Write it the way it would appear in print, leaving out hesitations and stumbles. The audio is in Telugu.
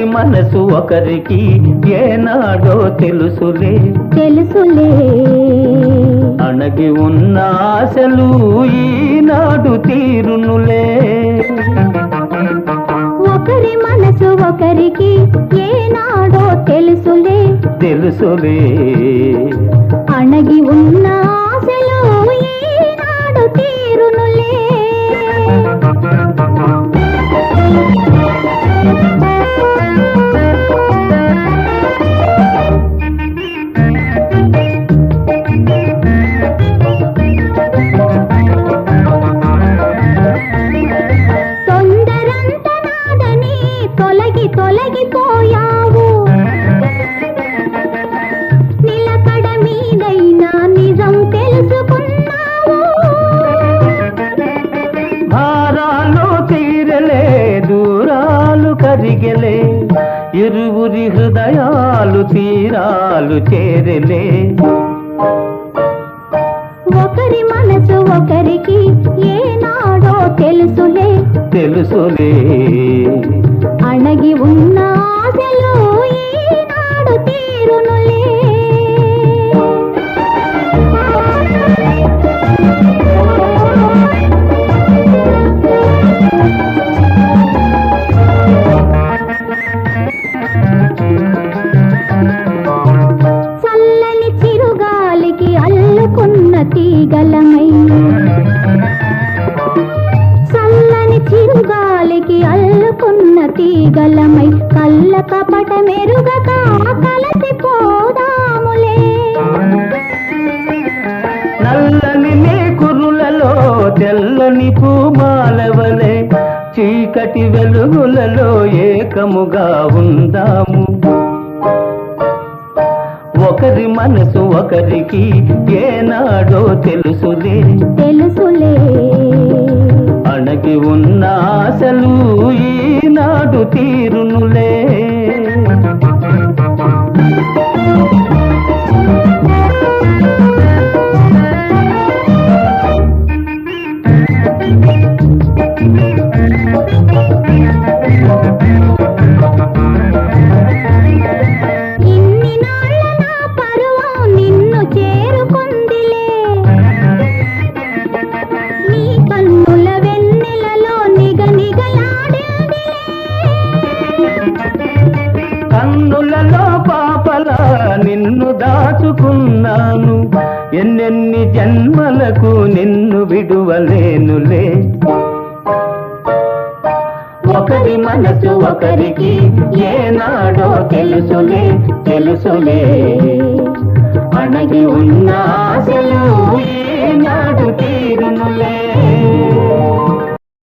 ఒకరి మనసు ఒకరికి ఏనాడో తెలుసులే తెలుసులే అణగి ఉన్న ఆశలు ఈనాడు తీరునులే ఒకరి మనసు ఒకరికి ఏనాడో తెలుసులే తెలుసులే అణగి ఉన్న ఆశలు ఈనాడు తీరునులే తొలగిపోయావు నిలకడ మీదైనా నిజం తెలుసుకున్నావు భారాలు తీరలే దూరాలు కరిగలే ఇరువురి హృదయాలు తీరాలు చేరలే ఒకరి మనసు ఒకరికి ఏనాడో తెలుసులే తెలుసులే అణగి ఉన్న ఆశలు ఈనాడు తీరునులే చల్లని చిరుగాలికి అల్లుకున్న తీగలమై చల్లని చిరుగాలికి అల్లుకున్న తీగలమై కళ్ళ కపట మెరుగక కలసిపోదాములే నల్లని నీ కురులలో తెల్లని పూమాలవలే చీకటి వెలుగులలో ఏకముగా ఉందాము ఒకరి మనసు ఒకరికి ఏనాడో తెలుసులే తెలుసులే అణగి ఉన్న ఆశలు ఈనాడు తీరునులే ఇన్ని నాళ్ళ నా పరువం నిన్ను చేరుకుందిలే నీ కన్నుల వెన్నెలలో నిగనిగలాడిందిలే కన్నులలో పాపలా నిన్ను దాచుకున్నాను ఎన్నెన్ని జన్మలకు నిన్ను విడువలేనులే ఒకరి మనసు ఒకరికి ఏనాడో తెలుసులే తెలుసులే అణగి ఉన్న ఆశలు ఈనాడు తీరునులే